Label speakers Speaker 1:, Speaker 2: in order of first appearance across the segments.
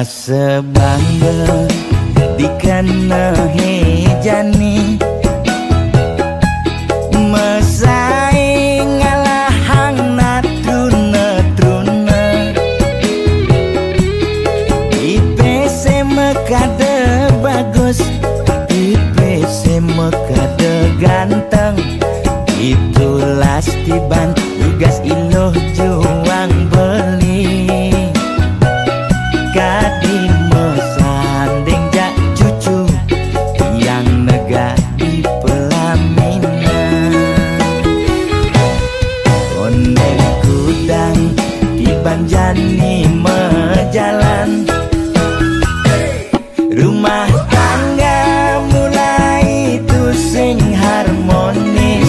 Speaker 1: sebangga dikena hejani mesaing ngalahang natruna IPC mekade bagus IPC mekade ganteng itulah tiban tugas iloh juang beli kadi mesanding jak cucu yang nega di pelaminan kondek kudang di banjani mejalan rumah tangga mulai tusing harmonis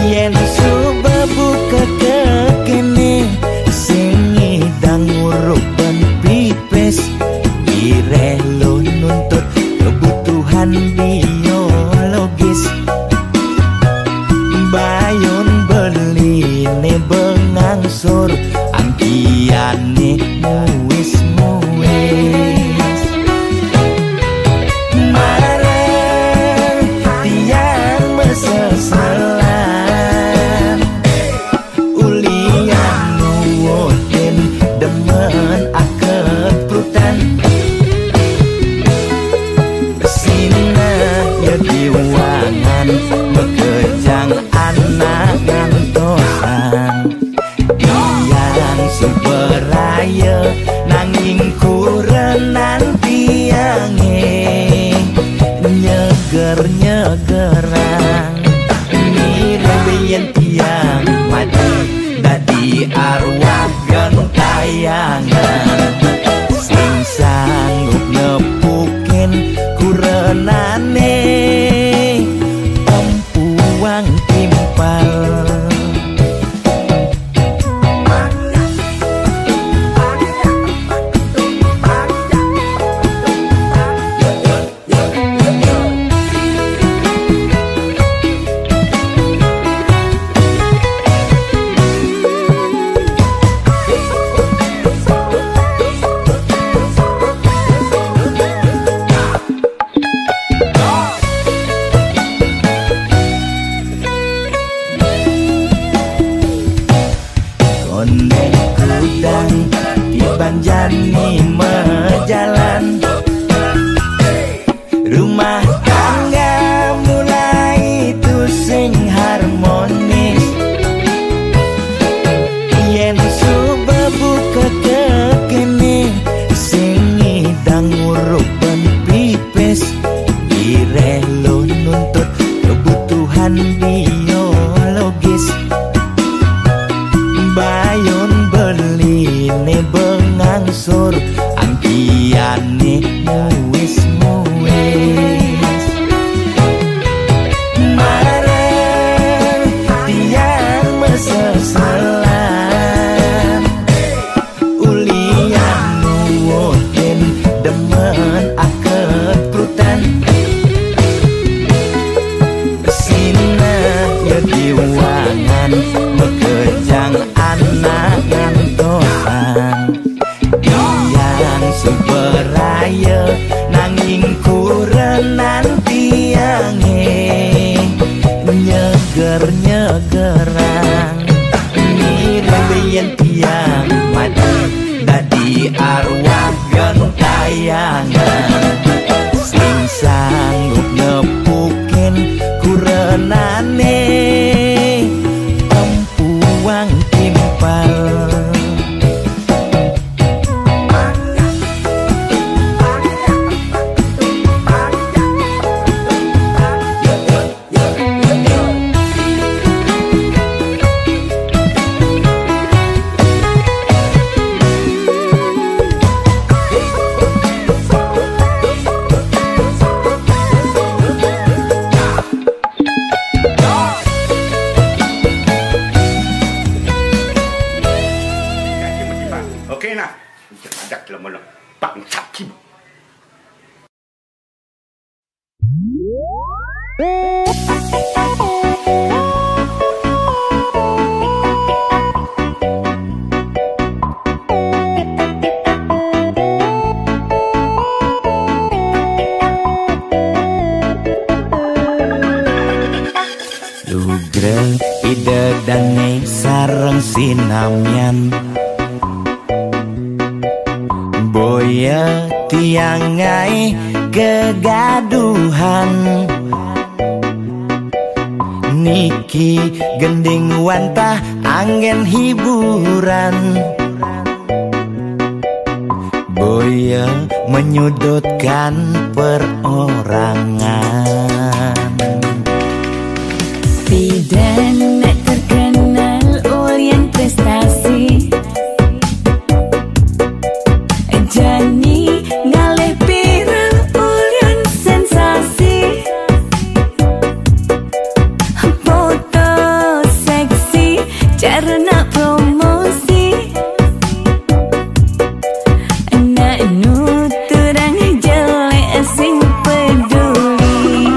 Speaker 1: yen subuh buka kekene sing idang nguruk ben pipis direlo nuntut kebutuhan biologis bayon beli ne bengangsur angkiane muis marah tiang meseselan ulian nuwotin demen akep prutan besina ya diwangan bekejang anak ngantosan yang superaya nanging kurenan tiange nyeger-nyegerang mirip tiang mati dadi arwah gentayangan sing sanggup nepukin kurenane empuang timpal kondek kudang di banjani mejalan rumah tangga mulai tusing harmonis yen subuh buka kekene sing idang nguruk ben pipis direlo nuntut kebutuhan biologis bayon beli ne bengangsur angkiane muis marah tiang meseselan ulian nuwotin demen akep prutan besina ya diwangan bekejang anak ngantosan yang superaya nanging kurenan tiange nyeger-nyegerang mirip tiang mati dadi arwah gentayangan sing sanggup nepukin kurenane empuang timpal
Speaker 2: Oke nah, ada dalam mana bangsat kim.
Speaker 1: sinamian boya tiangai kegaduhan niki gending wantah angin hiburan boya menyudutkan perorangan.
Speaker 3: Bidan terkenal ulyan prestasi Jani ngalih pirang ulyan sensasi foto seksi carana promosi anak nuturang jelek sing peduli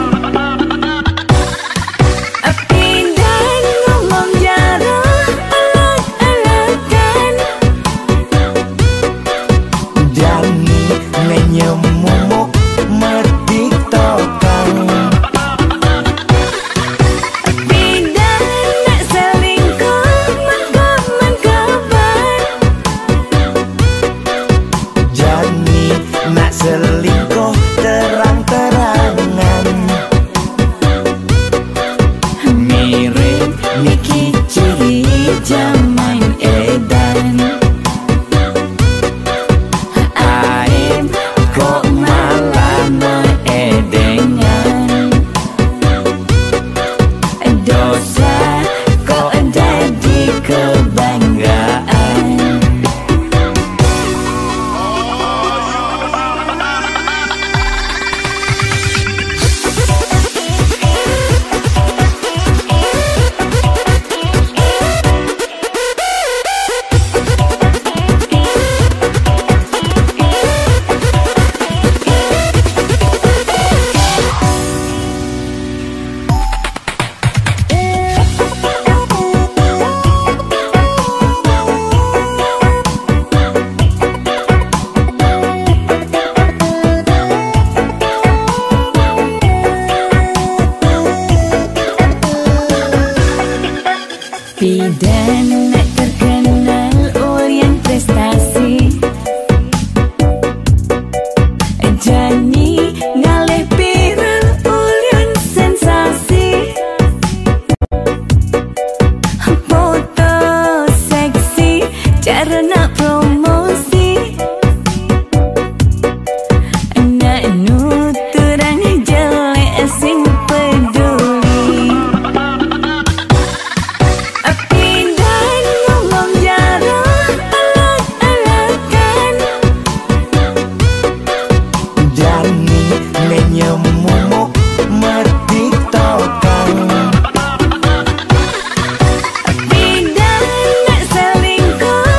Speaker 3: Bidan ngomong jarang alak-alakan
Speaker 1: Jani menyemumuk merdik tokang
Speaker 3: Bidan nak selingkuh mengkabar
Speaker 1: Jani nak selingkuh terang-terangan
Speaker 3: mirip Niki ciri zaman edan Aim kok malah meedengan dosa kok jadi kebanggaan Bidan terkenal ulyan prestasi Jani ngalih pirang ulyan sensasi foto seksi carana promosi anak nuturang jelek sing peduli Bidan ngomong jarang alak-alakan
Speaker 1: Jani menyemumuk merdik tokang
Speaker 3: Bidan nak selingkuh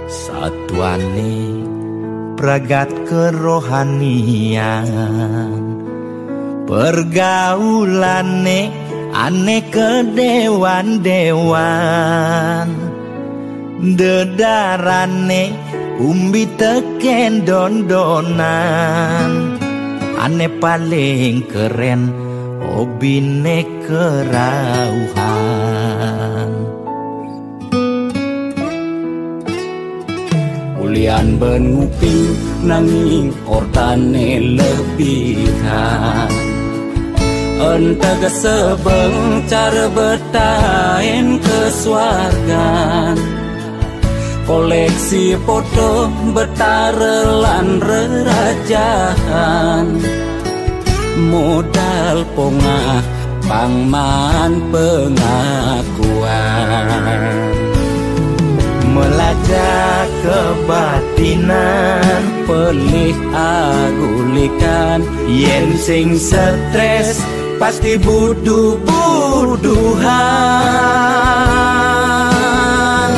Speaker 1: Satuane pragat kerohanian, pergaulane aneh kedewan-dewan, dedarane umbi teken don-donan, aneh paling keren hobine kerauhan. Ulian benuping nanging ortane lebihan, entega sebeng cara betain kesuargan, koleksi foto betarelan rerajahan, modal pongah pangman pengakuan, melacak kebatinan, pelih agulikan, yen sing stres pasti buduh-buduhan.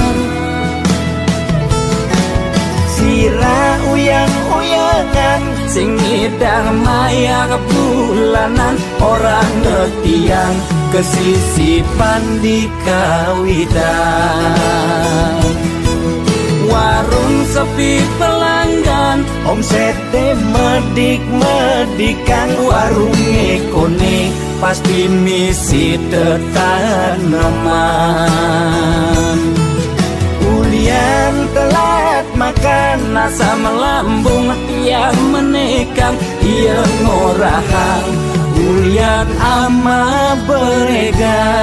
Speaker 1: Sira uyang-uyangan, sing ngidang maya bulanan, orang ngetiang kesisipan di kawitan. Warung sepi pelanggan, omsete medik-medikan, warung ekone pasti misi tetaneman. Ulian telat makan, nasa melambung tiang menekang, ia ngorahang ulian ama beregan.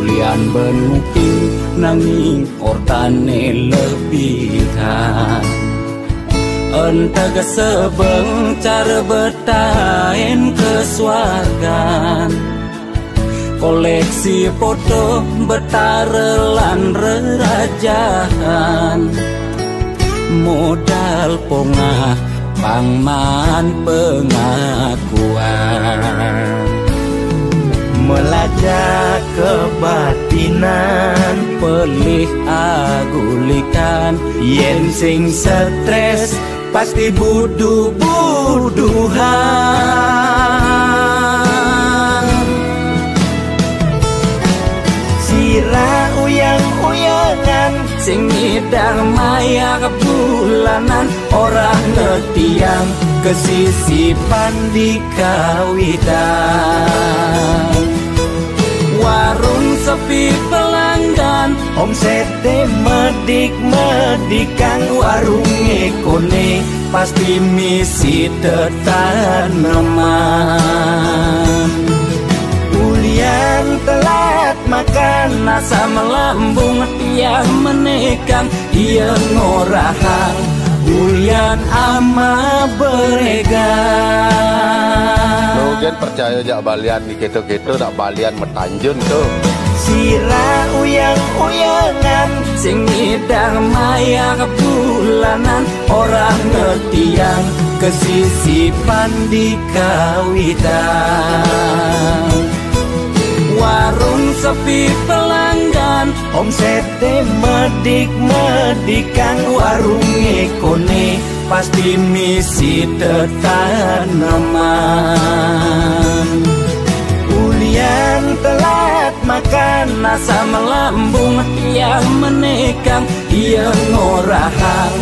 Speaker 1: Ulian benuping nanging ortane lebihan, entega sebeng cara betain kesuargan, koleksi foto betarelan rerajahan, modal pongah pangman pengakuan, melacak kebatinan, pelih agulikan, yen sing stres pasti buduh-buduhan. Sira uyang-uyangan, sing ngidang maya bulanan, orang ngetiang kesisipan di kawitan. Warung sepi pelanggan, omsete medik-medikan, warung ekone pasti misi tetaneman. Ulian telat makan, nasa melambung tiang menekang, ia ngorahang ulian ama beregan.
Speaker 4: Logan percaya jak balian di keto-keto tak balian metanjun tuh.
Speaker 1: Sira uyang-uyangan, sing ngidang maya bulanan, orang ngetiang kesisipan di kawitan. Warung sepi pelanggan, omsete medik-medikan, warung ekone pasti misi tetaneman. Ulian telat makan, nasa melambung tiang menekang, ia ngorahang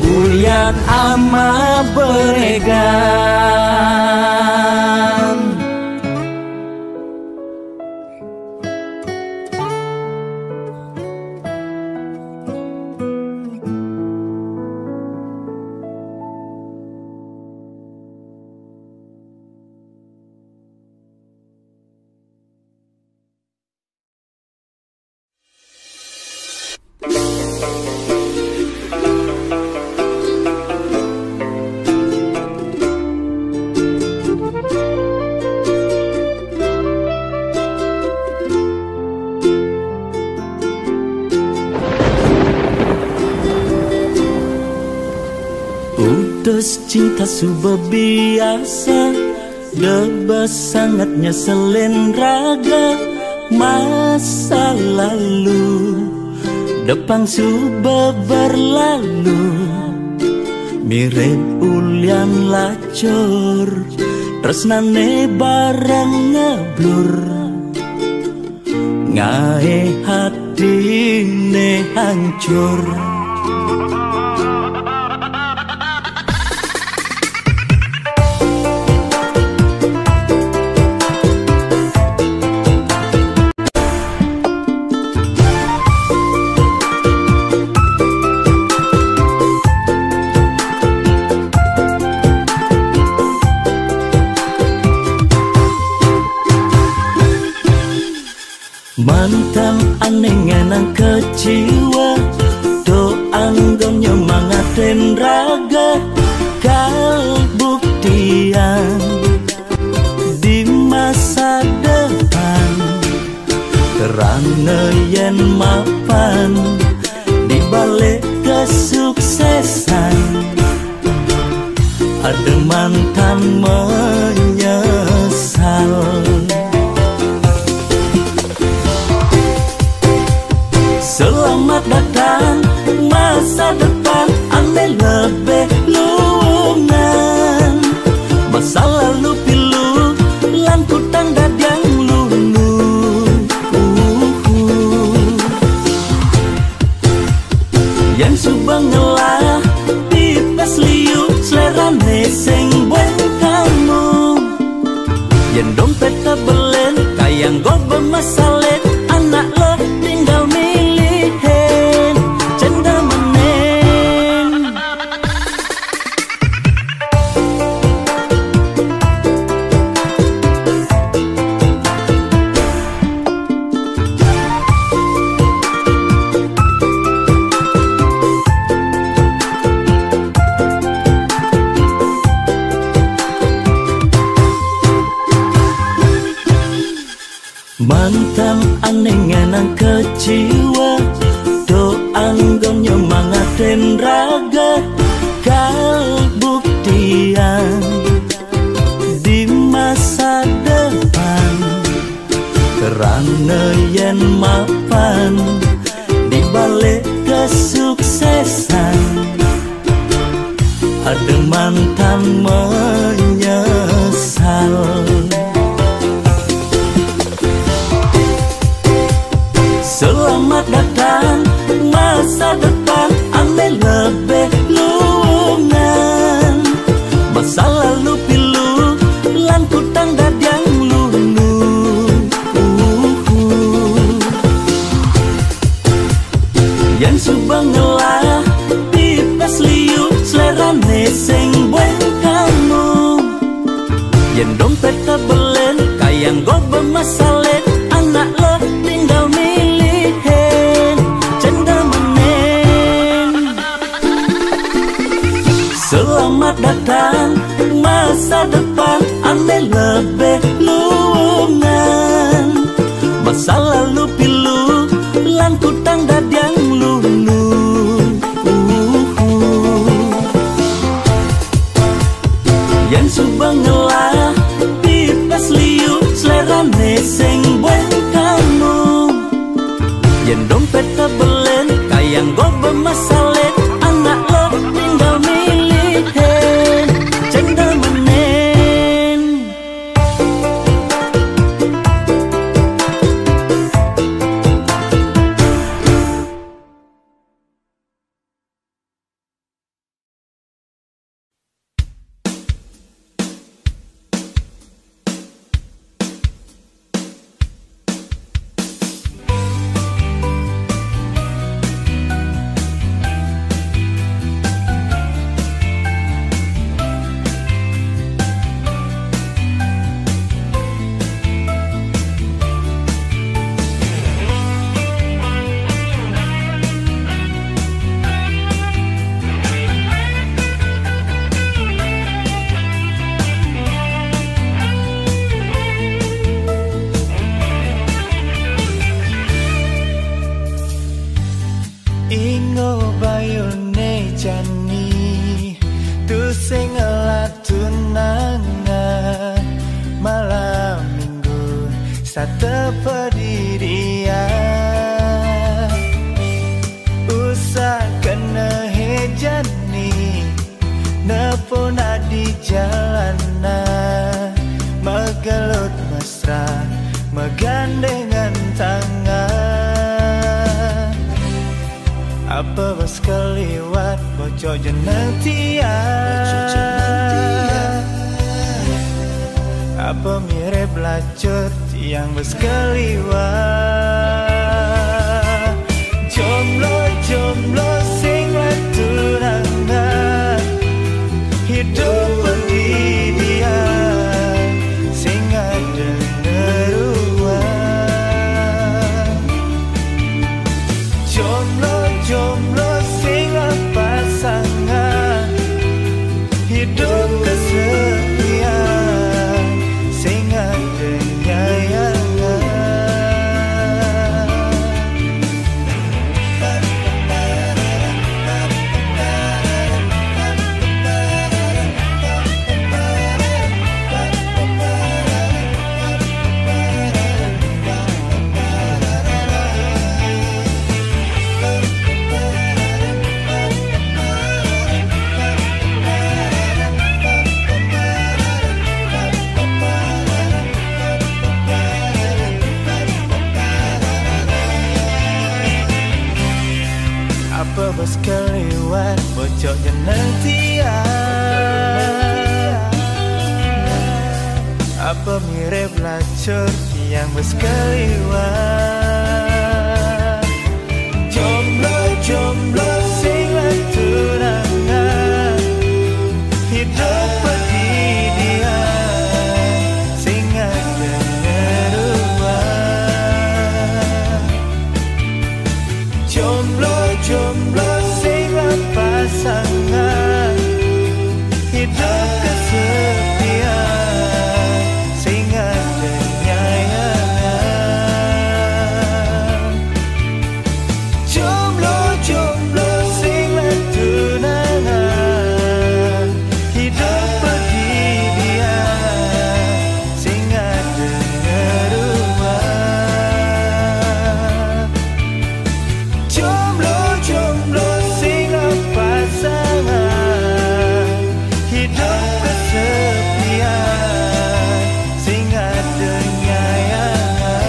Speaker 1: ulian ama beregan. tulus cinta sudah biasa, debas sangatnya selen raga. Masa lalu depan sudah berlalu, mirip ulian lacur, tresnane barang ngeblur. Ngae hatine hancur. Mantan aneh ngenang kecewa, do anggon nyemangatin raga. Kal buktian di masa depan, kerana yen mapan di balik kesuksesan. Ada mantan menyesal. Selamat datang masa depan, ane lebih luangan. Masa lalu pilu, lan kutang dadang lulu. Yang subang ngelah, pipes liu, selerane sing buat kamu. Yang dompet tebelen, kayang go bermasalet, anak lo tinggal milihin, cenda menen. Mantan aneh ngenang kecewa, do anggon nyemangatin raga. Kal buktian di masa depan, kerana yen mapan di balik kesuksesan. Ada mantan menyesal. Selamat datang masa depan, ane lebih luangan. Masa lalu pilu, lan kutang dadang lulu. Yang subang ngelah, pipes liu, selerane sing buat kamu. Yang dompet tebelen, kayang go bermasalet, anak lo tinggal milihin, cenda menen. Selamat datang masa depan, ane lebih luangan. Masa lalu pilu, lan kutang dadang lulu. Yang subang ngelah, pipes liu, selerane sing buat kamu. Yang dompet tebelen, kayang go bermasalet, anak lo tinggal milihin, cenda menen.
Speaker 5: tepedi dia usah kena hejani nepona di jalanan megelut mesra megandengan tangan apa bas keliwat bocok jeneng tiang apa mirip lacut yang bas keliwat jomblo sing tunangan hidup pendidikan sing ada neruan jomblo sing pasangan hidup kesepian sing ada nyayangan apa bos keliwat bocok jeneng tiang apa mirip lacut yang bos keliwat jomblo sing tunangan hidup pendidikan sing ada neruan jomblo sing pasangan hidup kesepian sing ada nyayangan jomblo sing tunangan hidup pendidikan sing ada neruan jomblo sing pasangan hidup kesepian sing ada nyayangan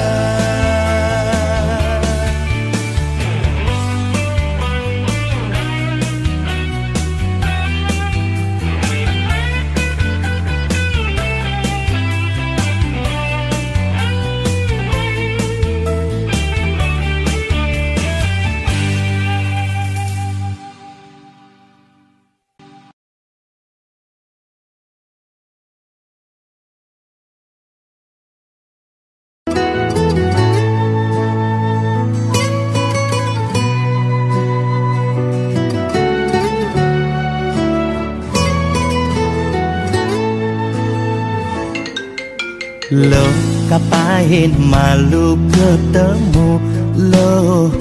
Speaker 1: Lo kapain malu ketemu lo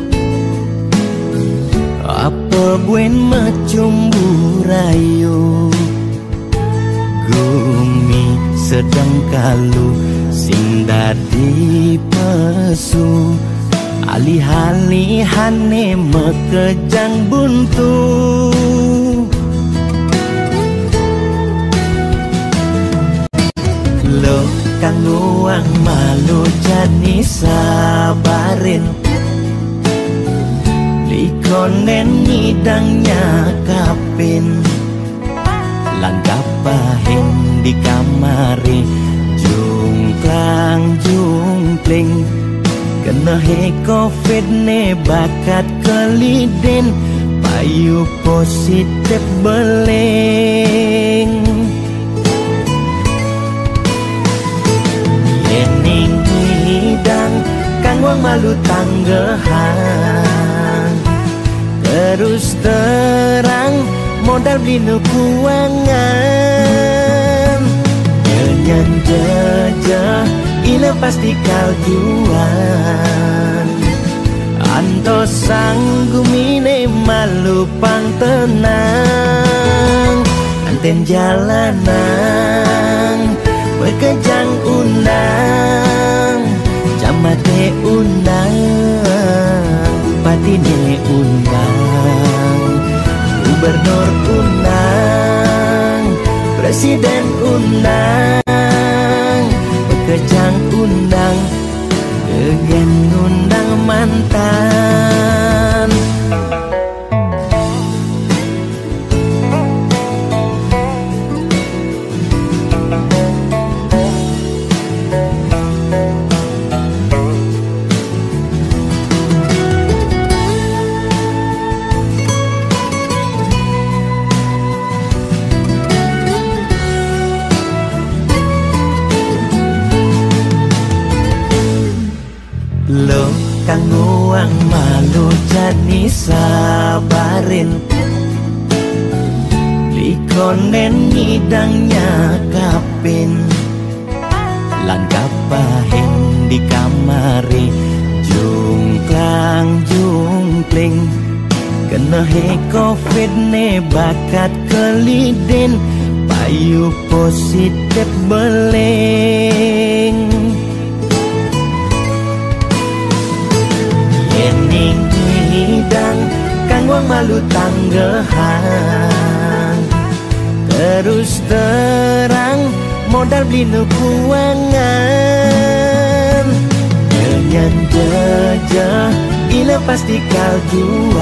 Speaker 1: apa buen macumbu rayu gumi sedang kalu sing dadi pesu alih-alihane mekejang buntu lo kang nuang malu jani sabarin likonen ngidangnya kapin langkah pahin di kamari jungkling kena he covid ne bakat keliden payu positif beleng yening hidang kang wang malu tanggehan terus terang modal beli nukuangan nyanyan jejah ila pasti kaljuan anto sanggumine malu pang tenang anten jalanan berkejang undang Presiden undang, Bekejang undang, Degen undang mantan. Lo kang nguang malu jani sabarin, likonen ngidangnya kapin, lan kapahin di kamari, jungklang jungkling, kena he covid ne bakat kelidin, payu positif beling. Yening hidang kang wang malu tanggehan, terus terang modal beli nukuangan, dengan jejah ila pasti kaljuan,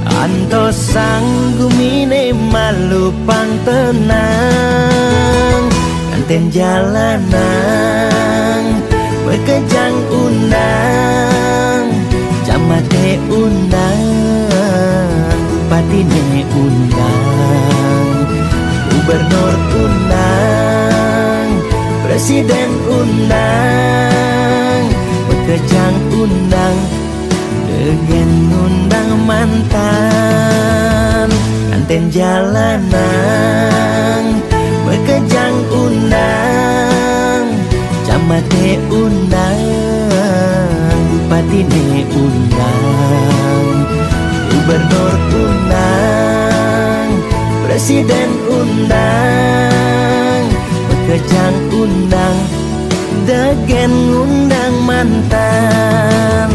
Speaker 1: anto sanggumine malu pang tenang, kanten jalanan Bekejang undang, Jamate undang, Bupatine undang, Gubernur undang, Presiden undang, Bekejang undang, Degen undang mantan, kanten jalanan Bekejang undang, Jamate undang, Bupatine undang, Gubernur undang, Presiden undang, Bekejang undang, Degen undang mantan.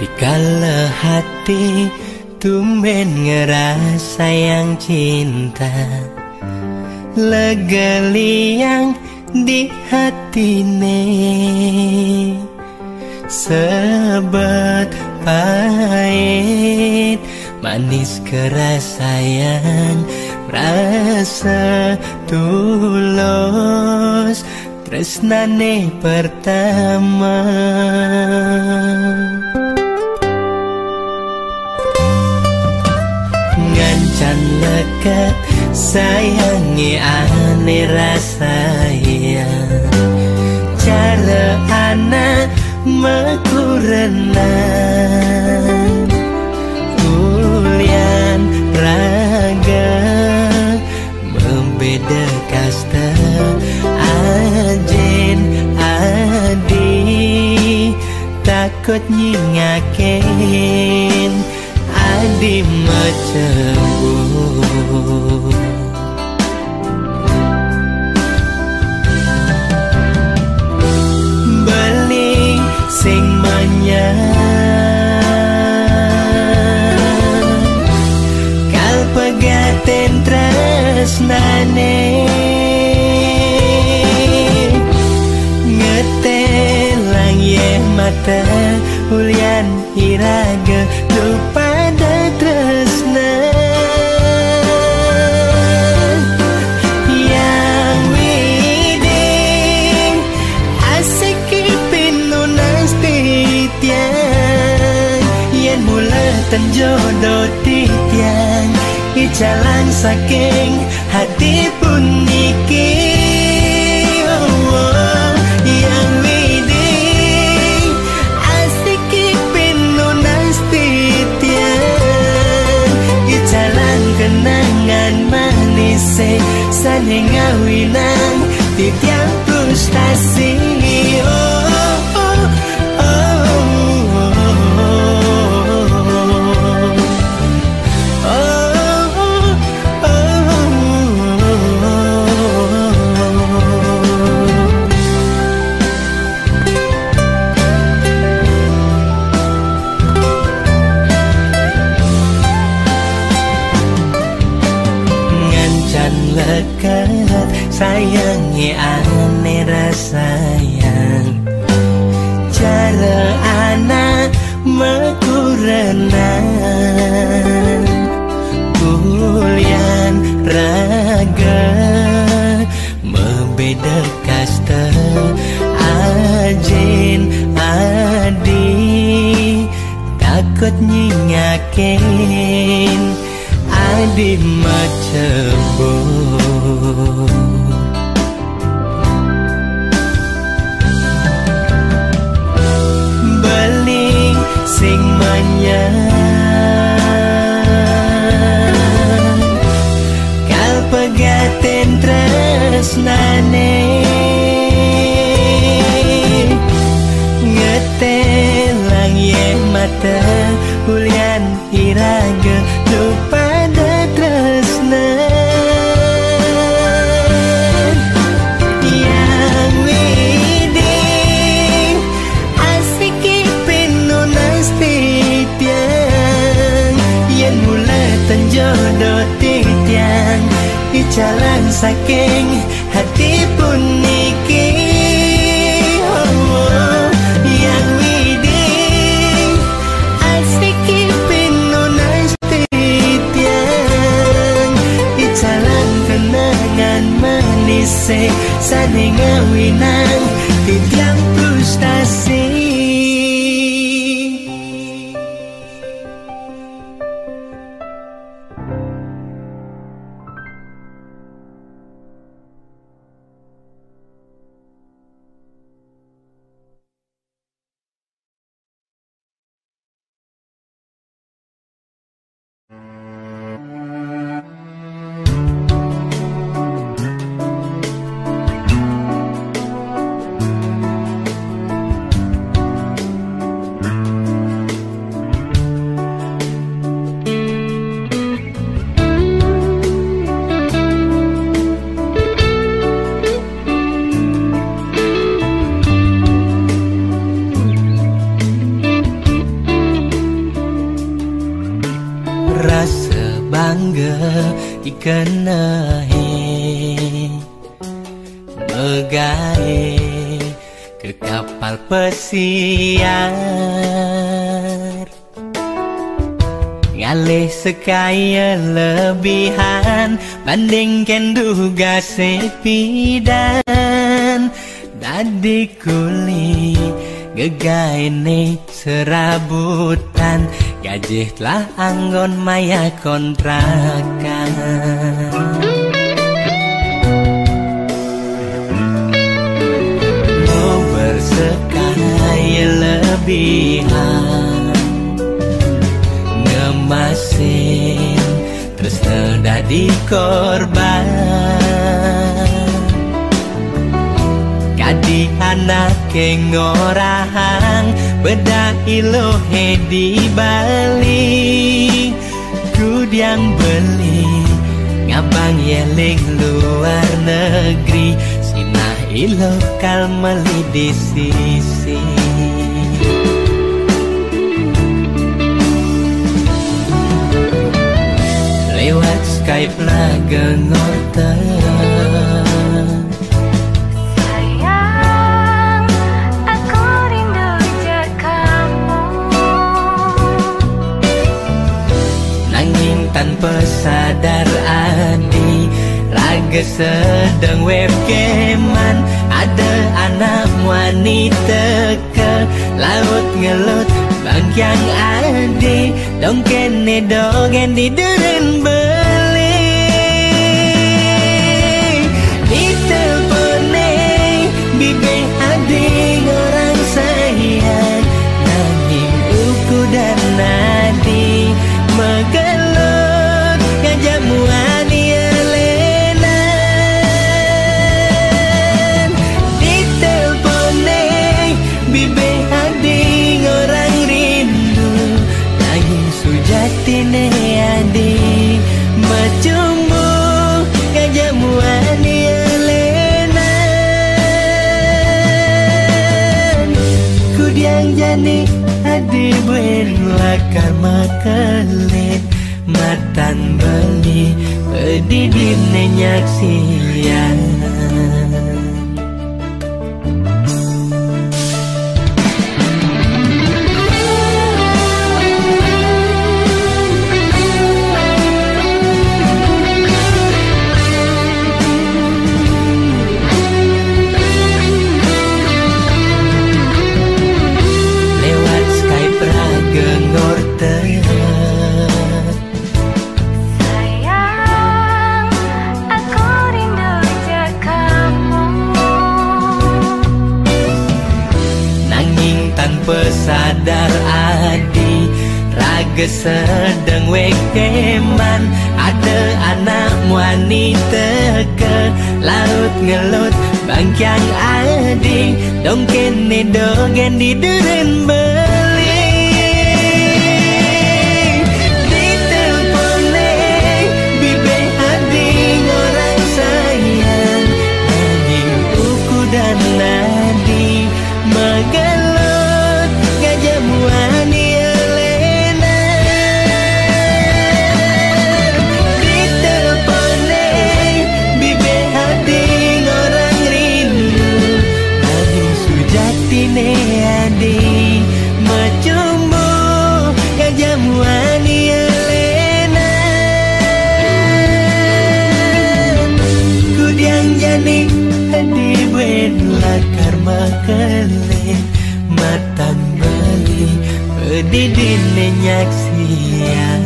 Speaker 1: Rikala hati tumben ngerasa yang cinta, legeliang di hatine, sebet pahit manis kerasaan, rasa tulus tresnane pertama. Ngancan lekat sayangi ane rasaya, cara anak mekurenan, ulian raga membeda kasta, ajen adi takut nyingakin, adi macembur. Beli sing manyan, kal pegaten tresnane, ngetelang ye mata ulian iraga lupada tresna. Yang widing asik pinunas titian, yen mula tan jodoh titian,
Speaker 5: Icalang saking hati pun niki yang widing asik pinunas titian Icalang kenangan manis saling ngawinang titiang frustasi sayangi ane rasayang cara anak mekurenan kulian raga membeda kasta ajin adi takut nyingakin adi macebur beling sing manyang kal pegaten tresnane ngetelang yen mata ulian iraga lupa da tresna jodoh titiang icalang saking hati pun niki yang widing asik pinunas titiang icalang kenangan manis saling ngawinang titiang frustasi ikenahe megahe ke kapal pesiar ngalih sekaya lebihan bandingkan duga sepidan dadi kuli gegaine serabutan gajih telah anggon maya kontrakan mau bersekaya lebihan ngemasin terus dadi korban kadi anak ngorahang beda ilohe di Bali kudiang beli ngabang yeling luar negeri sinah ilokal meli di sisi lewat Skype lah gengotan tanpa sadar adi raga sedang webcaman ada anak wanita ke laut ngelut bangkyang ade dong kene dogen di deren beli di telepone bibe ade orang sayang nanging uku dan nadi megelut ngajamu ani elenan di telepone bibe ade orang rindu nanging sujatine ade macummu ngajamu ani elenan kudiang jani ade buen lakar makelit matan beli pedidine nyaksian lewat Skype ragengor
Speaker 3: Sayang, aku rindu je kamu.
Speaker 5: nanging tanpa sadar adi raga sedang wekeman ada anak wanita ke laut ngelut bangkyang adi dong kene dogen di deren beli di telepone bibe adi orang sayang nanging uku dan nadi megelut ngajamu ani elenan di telepone bibe adi orang rindu nanging sujatine adi macummu ngajamu ani elenan kudiang jani adi buen lakar makelit matan bali pedidine nyaksian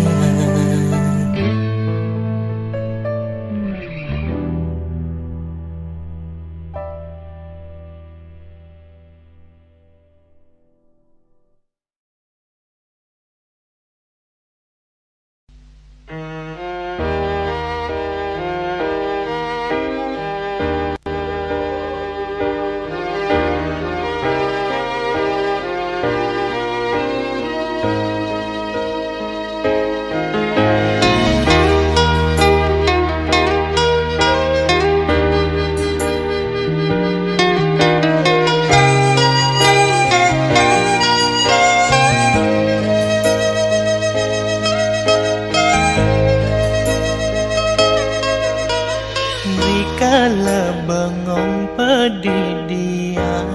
Speaker 5: dikala bengong pedidian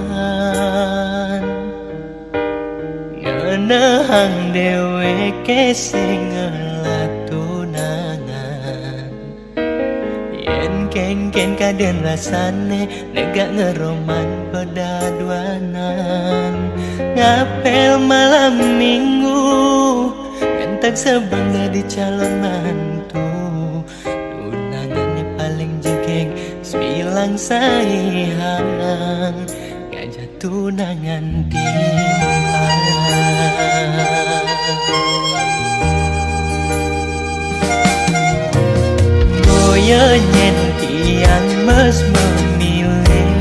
Speaker 5: ngenehang dewe kesing latunangan yen kengken kaden rasane negak ngeroman pedaduanan ngapel malam minggu kentak sebangga di calon mantu tunangannya paling jegeng sembilang sayang gajah tunangan timbalan boyo nyen tiang mes memilih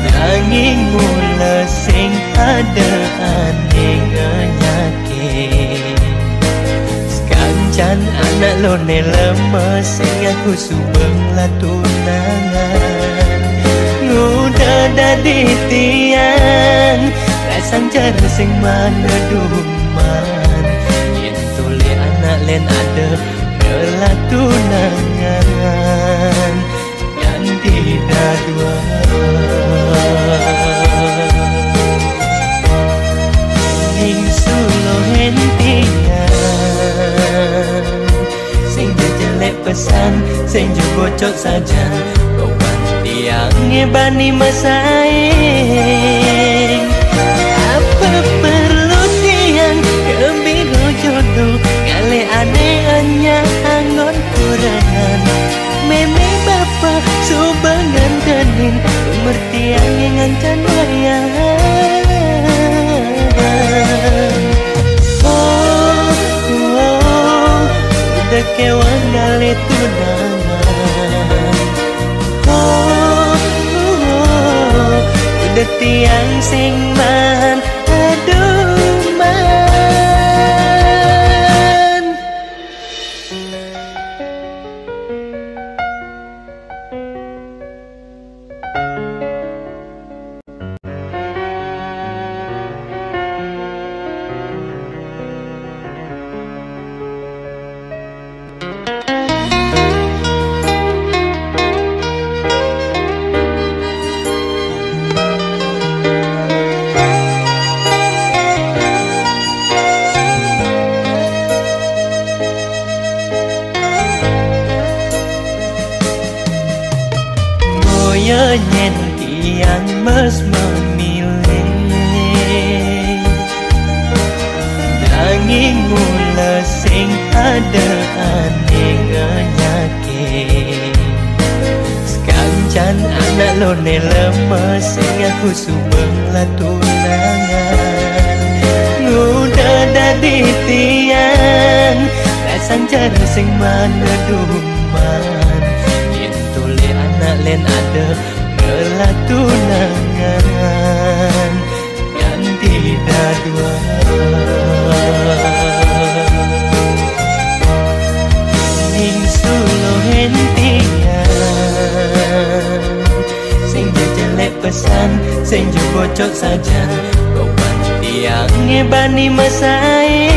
Speaker 5: nanging mula sing ada aneh nyakit sekancan anak lone lemes sing aku subeng latunangan ngudah dadi tiang rasang cara sing mana duman yen tole anak len ada ngelatunangan yang tidak dua ing sulo hentian sing jelek pesan sing bocok saja kawan tiang ngebani masaing tunangan. Oh, udah tiang sing man, aduh man. Boyo nyen tiang mes memilih, nanging mula sing ada aneh nyakit. Sekancan anak lo ne lemes sing aku subeng lah tunangan. Nguda dadi tiang rasang cara sing mana duman. Yen tule anak len ada ngelah tunangan ganti dadua. Ning sulo hentian sing jelek pesan sing jo bocok saja. Beban tiang ngebani masaing.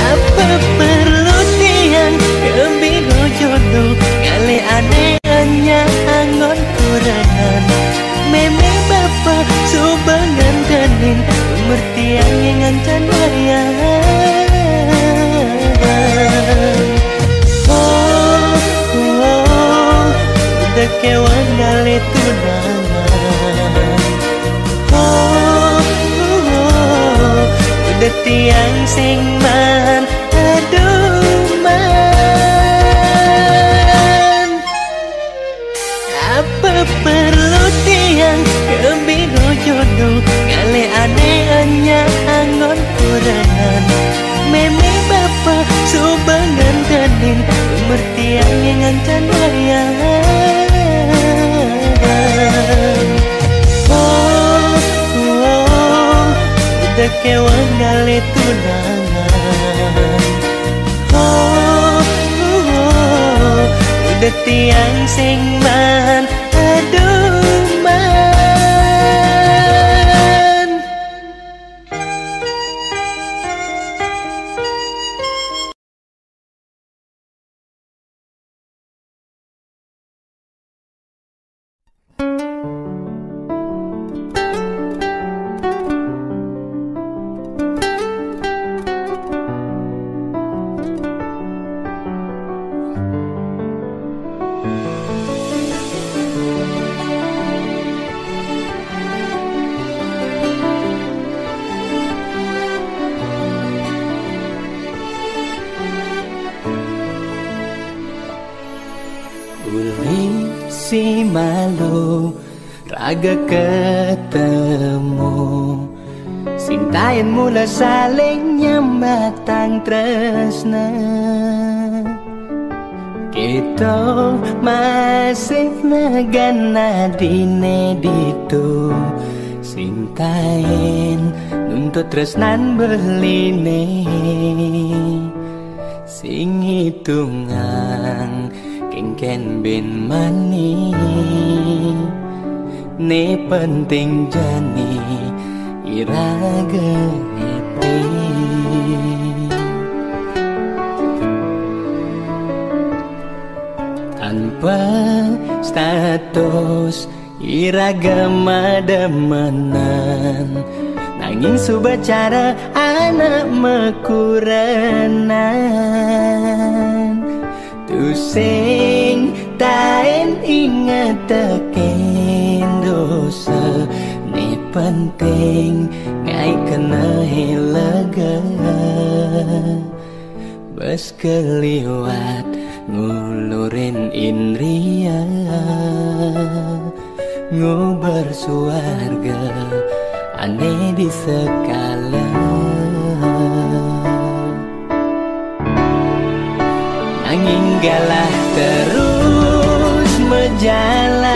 Speaker 5: Apa perlu tiang kembiro jodoh ngale aneh-aneh angon kurangan. Meme bapak subangan tening umur tiang yang ngancan wayang. Udah kewan ngale tunangan. Udah tiang sing man, aduh man. Apa perlu tiang kembiro jodoh ngale aneh-aneh angon kurangan. Meme bapak subangan tening umur tiang yang ngancan wayang. Udah kewan ngale tunangan. Udah tiang sing man, aduh man. Uli si malu raga ketemu, sintain mula saling nyambatang tresna. Kita masih nagana dine ditu, sintain nuntut tresnan beline. Sing hitungan kengken ben mani, ne penting jani iraga happy. Tanpa status iraga mademenan, nanging subacara anak mekuranan. Tusing taen ingat tekin dosa, ni penting ngai kena hilaga. Bas keliwat ngulurin indria, ngubar suarga aneh di sekala. Angin galah terus berjalan,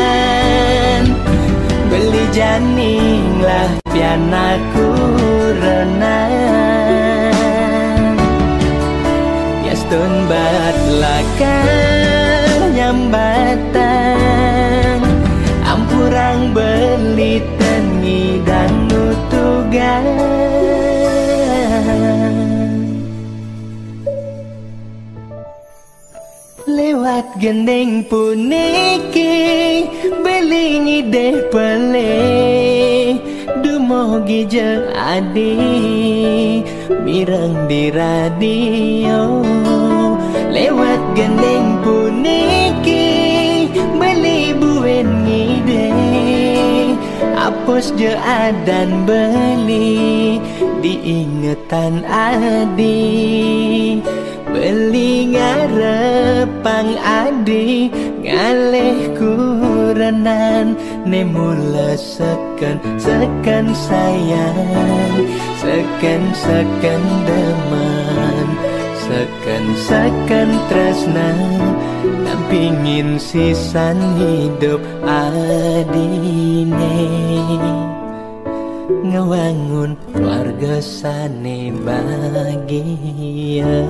Speaker 5: beli janing lah pianaku renang. Yastun bat lakar nyambatan, ampurang beli tengi dan nutugan. Lewat gendeng puniki beli ngideh pele, dumogi je adi mireng di radio. Lewat gendeng puniki beli buen ngideh, apus je adan beli diingetan adi. Beli ngarepang adi ngaleh kurenan, nemula seken sayang, seken deman, seken tresna, nampingin sisan hidup adine. Ngewangun keluarga sane bahagia.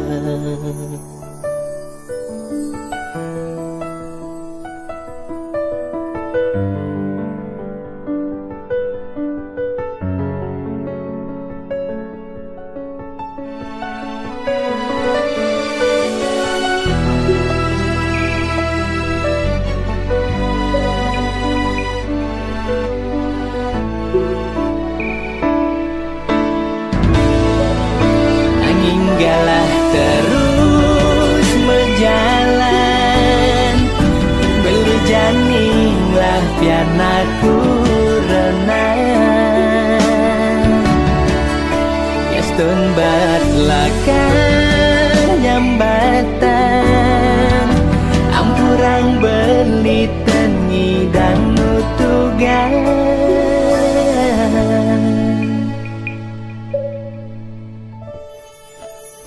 Speaker 5: Galah terus berjalan, beli janing lah pianaku renang. Yastun bat lakar nyambatan, ampurang beli tengi dan nutugan.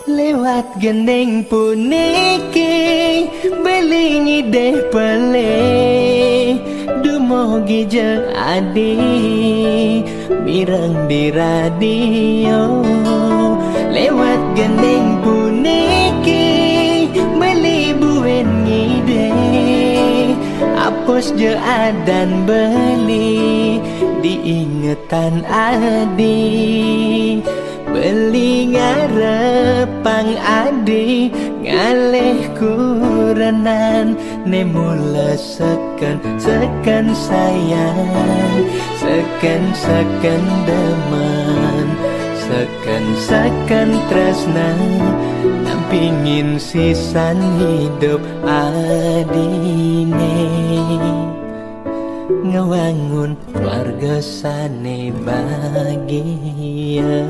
Speaker 5: Lewat gendeng puniki beli ngideh pele, dumogi je adi mireng di radio. Lewat gendeng puniki beli buen ngideh, apus je adan beli diingetan adi. Beli ngarepang adi ngaleh kurenan, nemula seken sayang, seken deman, seken tresna, nampingin sisan hidup adine. Ngewangun keluarga sane bahagia.